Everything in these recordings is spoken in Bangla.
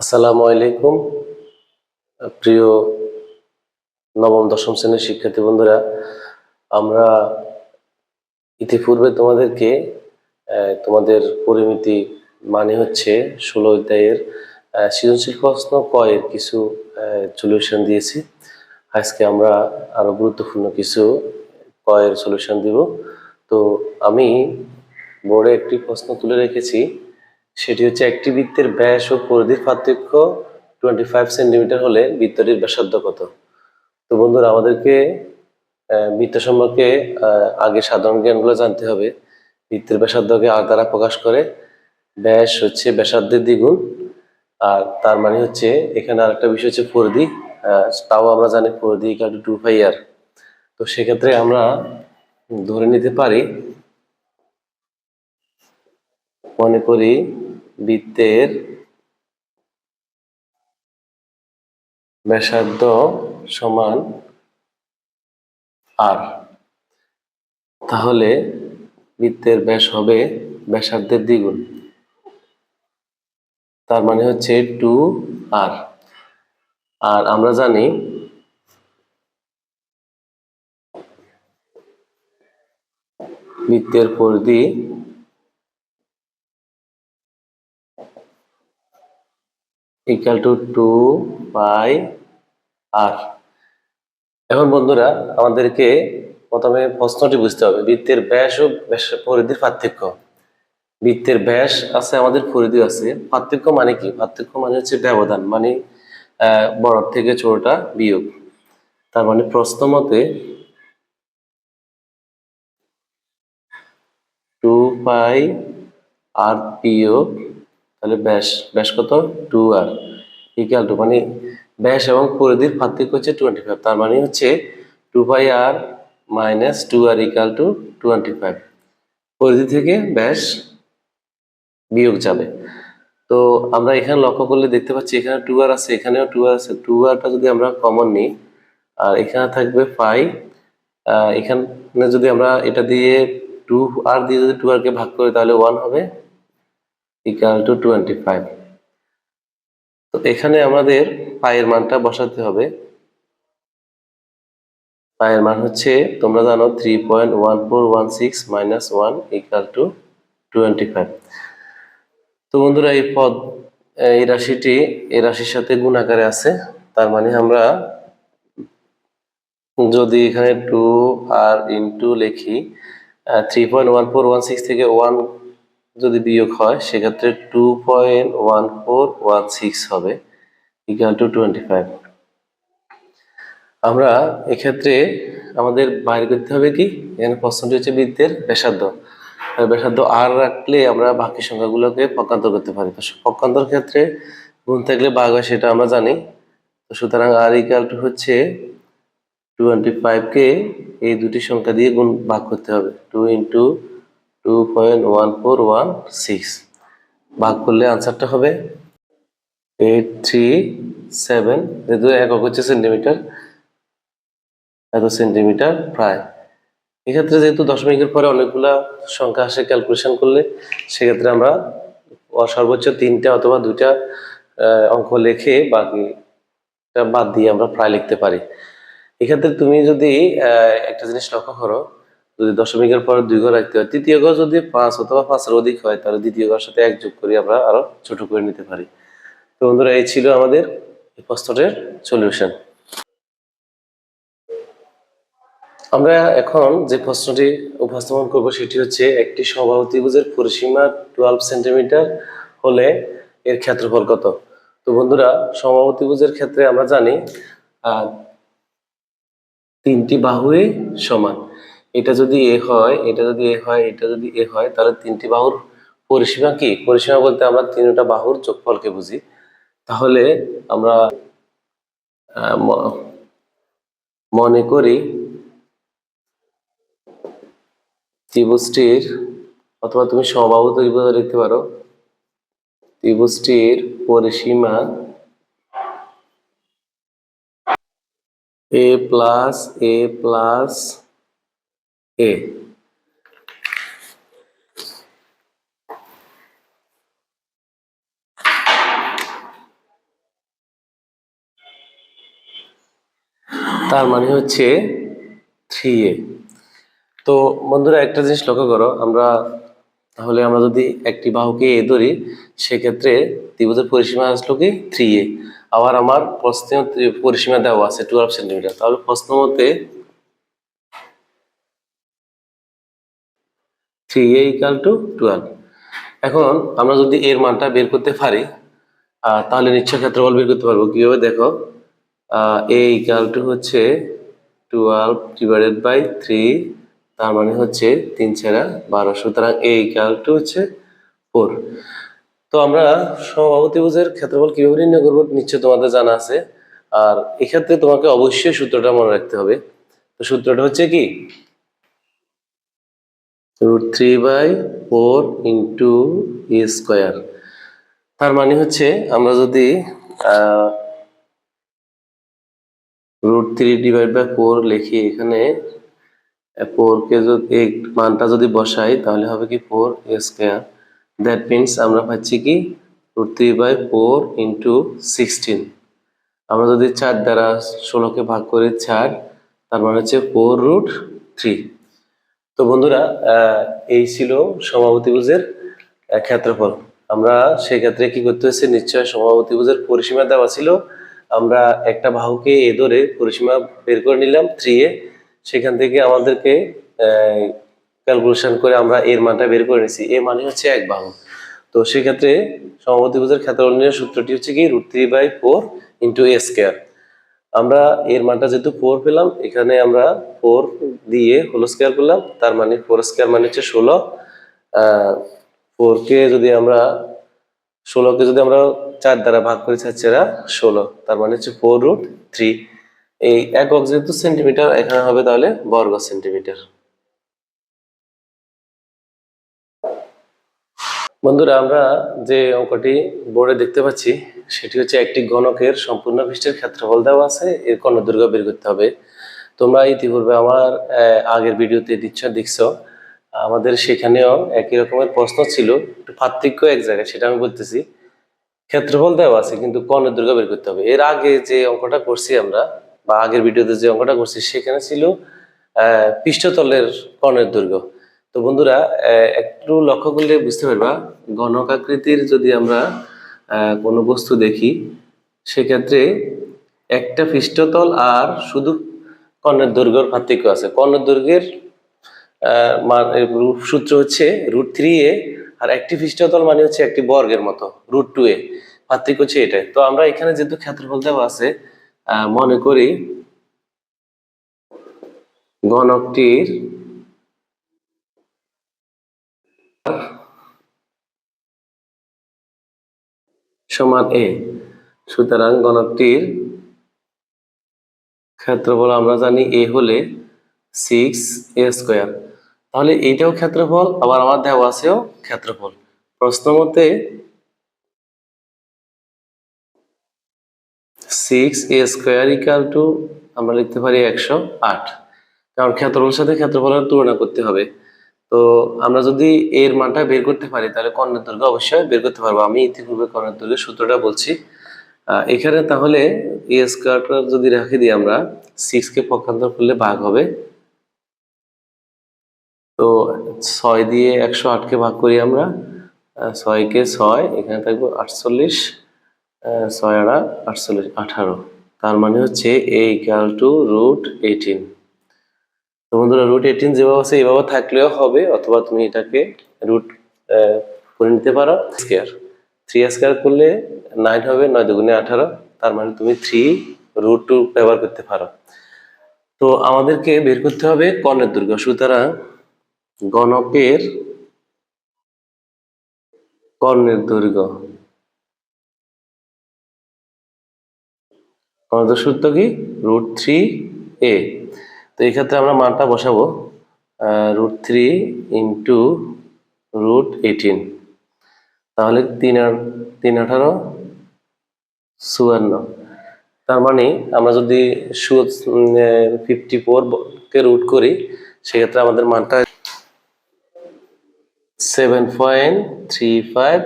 আসসালামু আলাইকুম। প্রিয় নবম দশম শ্রেণীর শিক্ষার্থী বন্ধুরা, আমরা ইতিপূর্বে তোমাদেরকে তোমাদের পরিমিতি মানে হচ্ছে 16 অধ্যায়ের সৃজনশীল প্রশ্ন ক এর কিছু সলিউশন দিয়েছি। আজকে আমরা আরো গুরুত্বপূর্ণ কিছু ক এর সলিউশন দিব। তো আমি বোর্ডে একটি প্রশ্ন তুলে রেখেছি, সেটি হচ্ছে একটি বৃত্তের ব্যাস ও পরিধির পার্থক্য 25 সেন্টিমিটার হলে বৃত্তটির ব্যাসার্ধ কত? তো বন্ধুরা, আমাদেরকে বৃত্ত সম্পর্কে আগে সাধারণ জ্ঞানগুলো জানতে হবে। বৃত্তের ব্যাসার্ধকে আর দ্বারা প্রকাশ করে, ব্যাস হচ্ছে ব্যাসার্ধের দ্বিগুণ, আর তার মানে হচ্ছে এখানে আরেকটা বিষয় হচ্ছে পরিধি। তাও আমরা জানি পরিধি = 2πr। তো সেক্ষেত্রে আমরা ধরে নিতে পারি, মনে করি বৃত্তের ব্যাসার্ধ সমান আর, তাহলে বৃত্তের ব্যাস হবে ব্যাসার্ধের দ্বিগুণ, তার মানে হচ্ছে 2r। আর আমরা জানি বৃত্তের পরিধি = 2πr। এখন বন্ধুরা, আমাদেরকে প্রথমে প্রশ্নটি বুঝতে হবে, বৃত্তের ব্যাস ও পরিধির পার্থক্য। বৃত্তের ব্যাস আছে, আমাদের পরিধি আছে। পার্থক্য মানে কি? পার্থক্য মানে হচ্ছে ব্যবধান, মানে বড় থেকে ছোটটা বিয়োগ। তার মানে প্রশ্ন মতে 2πr বিয়োগ, তাহলে ব্যাস কত? 2r = মানে ব্যাস এবং পরিধির পার্থক্য হচ্ছে 25। তার মানে হচ্ছে 2πr - 2r = 25। পরিধি থেকে ব্যাস বিয়োগ যাবে। তো আমরা এখানে লক্ষ্য করলে দেখতে পাচ্ছি, এখানে 2r আছে, এখানেও 2r আছে। 2rটা যদি আমরা কমন নিই, আর এখানে থাকবে পাই। এখানে যদি আমরা এটা দিয়ে 2r দিয়ে যদি 2r কে ভাগ করি, তাহলে 1 হবে = 25। তো এখানে আমাদের পায়ের মানটা বসাতে হবে। পায়ের মান হচ্ছে, তোমরা জানো, 3.1416 - 1 = 25। তো বন্ধুরা, এই রাশিটি এই রাশির সাথে গুণ আকারে আছে। তার মানে আমরা যদি এখানে 2r ইন্টু লিখি, 3.1416 থেকে 1 যদি বিয়োগ হয়, সেক্ষেত্রে 2.1416 হবে = 25। আমরা এক্ষেত্রে আমাদের বাইর করতে হবে কি, এখানে প্রশ্নটি হচ্ছে বৃত্তের ব্যাসার্ধ। ব্যাসার্ধ আর রাখলে আমরা বাকি সংখ্যাগুলোকে পক্ষান্তর করতে পারি। তো পক্ষান্তর ক্ষেত্রে গুণ থাকলে ভাগ হয়, সেটা আমরা জানি। তো সুতরাং r = হচ্ছে 25 কে এই দুটি সংখ্যা দিয়ে ভাগ করতে হবে। 2 × 2.1416 ভাগ করলে আনসারটা হবে 837। যেহেতু একক হচ্ছে সেন্টিমিটার, এত সেন্টিমিটার প্রায়। এক্ষেত্রে যেহেতু দশমিকের পরে অনেকগুলা সংখ্যা আসে, ক্যালকুলেশন করলে সেক্ষেত্রে আমরা সর্বোচ্চ 3টা অথবা 2টা অঙ্ক লিখে বাকিটা বাদ দিয়ে আমরা প্রায় লিখতে পারি। এক্ষেত্রে তুমি যদি একটা জিনিস লক্ষ্য করো, যদি দশমিকের পর 2 ঘর রাখতে হয়, তৃতীয় ঘর যদি 5 অথবা 5-এর অধিক হয়, তাহলে দ্বিতীয় ঘরের সাথে 1 যোগ করে আমরা আরো ছোট করে নিতে পারি। তো বন্ধুরা, এই ছিল আমাদের এই প্রশ্নটির সলিউশন। আমরা এখন যে প্রশ্নটি উপস্থাপন করব, সেটি হচ্ছে একটি সমবাহু ত্রিভুজের পরিসীমা 12 সেন্টিমিটার হলে এর ক্ষেত্রফল কত? তো বন্ধুরা, সমবাহু ত্রিভুজের ক্ষেত্রে আমরা জানি তিনটি বাহুই সমান। এটা যদি এ হয়, এটা যদি এ হয়, এটা যদি এ হয়, তাহলে তিনটি বাহুর পরিসীমা কি? পরিসীমা বলতে আমরা তিনটা বাহুর যোগফলকে বুঝি। তাহলে আমরা মনে করি ত্রিভুজটির, অথবা তুমি সমবাহু ত্রিভুজ লিখতে পারো, ত্রিভুজটির পরিসীমা a plus a plus a। তার মানে হচ্ছে 3a। তো বন্ধুরা একটা জিনিস লক্ষ্য করো, তাহলে আমরা যদি একটি বাহুকে এ ধরি, সেক্ষেত্রে ত্রিভুজের পরিসীমা আসলো কি 3a। আবার আমার প্রশ্নে পরিসীমা দেওয়া আছে 12 সেন্টিমিটার, তাহলে প্রশ্ন মতে 3a = 12। এখন আমরা যদি এর মানটা বের করতে পারি, তাহলে নিশ্চয় ক্ষেত্রফল বের করতে পারবো। কিভাবে দেখো, a = হচ্ছে 12/3, তার মানে হচ্ছে 3×12, সুতরাং a = হচ্ছে 4। তো আমরা সমবাহু ত্রিভুজের ক্ষেত্রফল কিভাবে নির্ণয় করবো নিশ্চয় তোমাদের জানা আছে। আর এক্ষেত্রে তোমাকে অবশ্যই সূত্রটা মনে রাখতে হবে। তো সূত্রটা হচ্ছে কি, √3/4 ইন্টু a স্কোয়ার। তার মানে হচ্ছে আমরা যদি √3/4 লিখি, এখানে 4 কে যদি এই মানটা যদি বসাই তাহলে হবে কি 4a স্কোয়ার। দ্যাট মিনস আমরা পাচ্ছি কি √3/4 ইন্টু 16। আমরা যদি 4 দ্বারা 16কে ভাগ করি 4, তার মানে হচ্ছে 4√3। তো বন্ধুরা, এই ছিল সমবাহু ত্রিভুজের ক্ষেত্রফল। আমরা সেক্ষেত্রে কি করতে হচ্ছে, নিশ্চয় সমবাহু ত্রিভুজের পরিসীমা দেওয়া ছিল, আমরা একটা বাহুকে এ ধরে পরিসীমা বের করে নিলাম 3a। সেখান থেকে আমাদেরকে ক্যালকুলেশন করে আমরা এর মানটা বের করে নিয়েছি, এ মানে হচ্ছে এক বাহু। তো সেক্ষেত্রে সমবাহু ত্রিভুজের ক্ষেত্রফল নির্ণয়ের সূত্রটি হচ্ছে কি √3/4 ইন্টু a স্কোয়ার। আমরা এর মানটা যেহেতু 4 পেলাম, এখানে আমরা 4 দিয়ে হোল স্কোয়ার করলাম, তার মানে 4 স্কোয়ার মানে হচ্ছে 16। 4কে যদি আমরা 16কে যদি আমরা 4 দ্বারা ভাগ করি 4×4 = 16, তার মানে হচ্ছে 4√3। এই একক যেহেতু সেন্টিমিটার, এখানে হবে তাহলে বর্গ সেন্টিমিটার। বন্ধুরা, আমরা যে অঙ্কটি বোর্ডে দেখতে পাচ্ছি সেটি হচ্ছে একটি ঘনকের সম্পূর্ণ পৃষ্ঠের ক্ষেত্রফল দেওয়া আছে, এর কর্ণদৈর্ঘ্য বের করতে হবে। তোমরা ইতিপূর্বে আমার আগের ভিডিওতে নিশ্চয় দেখছো, আমাদের সেখানেও একই রকমের প্রশ্ন ছিল, একটু পার্থক্য এক জায়গায়, সেটা আমি বলতেছি। ক্ষেত্রফল দেওয়া আছে কিন্তু কর্ণের দৈর্ঘ্য বের করতে হবে। এর আগে যে অঙ্কটা করছি আমরা, বা আগের ভিডিওতে যে অঙ্কটা করছি, সেখানে ছিল পৃষ্ঠতলের কর্ণের দৈর্ঘ্য। তো বন্ধুরা, একটু লক্ষ্য করলে বুঝতে পারবা, ঘনক আকৃতির যদি আমরা কোনো বস্তু দেখি, সেক্ষেত্রে একটা পৃষ্ঠতল আর শুধু কর্ণের দৈর্ঘ্যের পার্থক্য আছে। কর্ণের দৈর্ঘ্যের সূত্র হচ্ছে √3a, আর একটি পৃষ্ঠতল মানে হচ্ছে একটি বর্গের মতো √2a। পার্থক্য হচ্ছে এটাই। তো আমরা এখানে যেহেতু ক্ষেত্রফল দেওয়া আছে, মনে করি ঘনকটির সমান a, সুতরাং ঘনকটির ক্ষেত্রফল আমরা জানি a হলে 6a স্কোয়ার। তাহলে এইটাও ক্ষেত্রফল, আবার আমার দেওয়া আছেও ক্ষেত্রফল। প্রশ্ন মতে 6a স্কোয়ার = আমরা লিখতে পারি 108, কারণ ক্ষেত্রফলের সাথে ক্ষেত্রফলের তুলনা করতে হবে। তো আমরা যদি এর মানটা বের করতে পারি, তাহলে কর্ণের দৈর্ঘ্য অবশ্যই বের করতে পারবো। আমি ইতিপূর্বে কর্ণের দৈর্ঘ্যের সূত্রটা বলছি এখানে। তাহলে a স্কোয়ারটা যদি রেখে দিই, আমরা 6কে পক্ষান্তর করলে ভাগ হবে। তো 6 দিয়ে 108কে ভাগ করি আমরা, 6কে 6, এখানে থাকবে 48, 6×8 = 18। তার মানে হচ্ছে a = √18। তো বন্ধুরা, √18 যেভাবে আছে এভাবে থাকলেও হবে, অথবা তুমি এটাকে রুট করে নিতে পারো। স্কোয়ার 3 স্কোয়ার করলে 9 হবে, 9×2 = 18, তার মানে তুমি 3√2 ব্যবহার করতে পারো। তো আমাদেরকে বের করতে হবে কর্ণের দৈর্ঘ্য। সুতরাং ঘনকের কর্ণের দৈর্ঘ্য, কর্ণের সূত্র কি √3a। তো এই ক্ষেত্রে আমরা মানটা বসাবো √3 ইন্টু √18, তাহলে 3×3 = 54। তার মানে আমরা যদি 54কে রুট করি, সেক্ষেত্রে আমাদের মানটা 7.35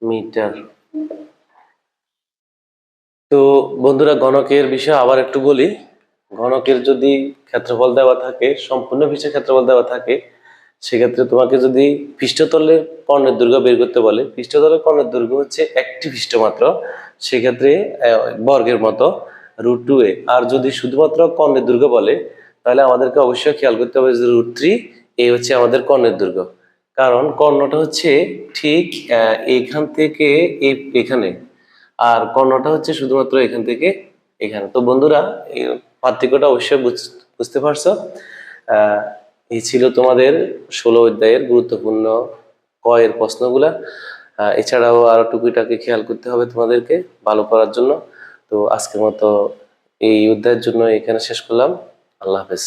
মিটার। তো বন্ধুরা, ঘনকের বিষয়ে আবার একটু বলি। ঘনকের যদি ক্ষেত্রফল দেওয়া থাকে, সম্পূর্ণ পৃষ্ঠের ক্ষেত্রফল দেওয়া থাকে, সেক্ষেত্রে তোমাকে যদি পৃষ্ঠতলের কর্ণের দৈর্ঘ্য বের করতে বলে, পৃষ্ঠতলের কর্ণের দৈর্ঘ্য হচ্ছে একটি পৃষ্ঠ মাত্র, সেক্ষেত্রে বর্গের মতো √2a। আর যদি শুধুমাত্র কর্ণের দৈর্ঘ্য বলে, তাহলে আমাদেরকে অবশ্যই খেয়াল করতে হবে যে √3 এই হচ্ছে আমাদের কর্ণের দৈর্ঘ্য। কারণ কর্ণটা হচ্ছে ঠিক এইখান থেকে এখানে, আর কর্ণটা হচ্ছে শুধুমাত্র এখান থেকে এখানে। তো বন্ধুরা, এই পার্থক্যটা অবশ্যই বুঝতে পারছো। এই ছিল তোমাদের 16 অধ্যায়ের গুরুত্বপূর্ণ ক এর প্রশ্নগুলা। এছাড়াও আরো টুকিটাকি খেয়াল করতে হবে তোমাদেরকে ভালো করার জন্য। তো আজকের মতো এই অধ্যায়ের জন্য এখানে শেষ করলাম। আল্লাহ হাফেজ।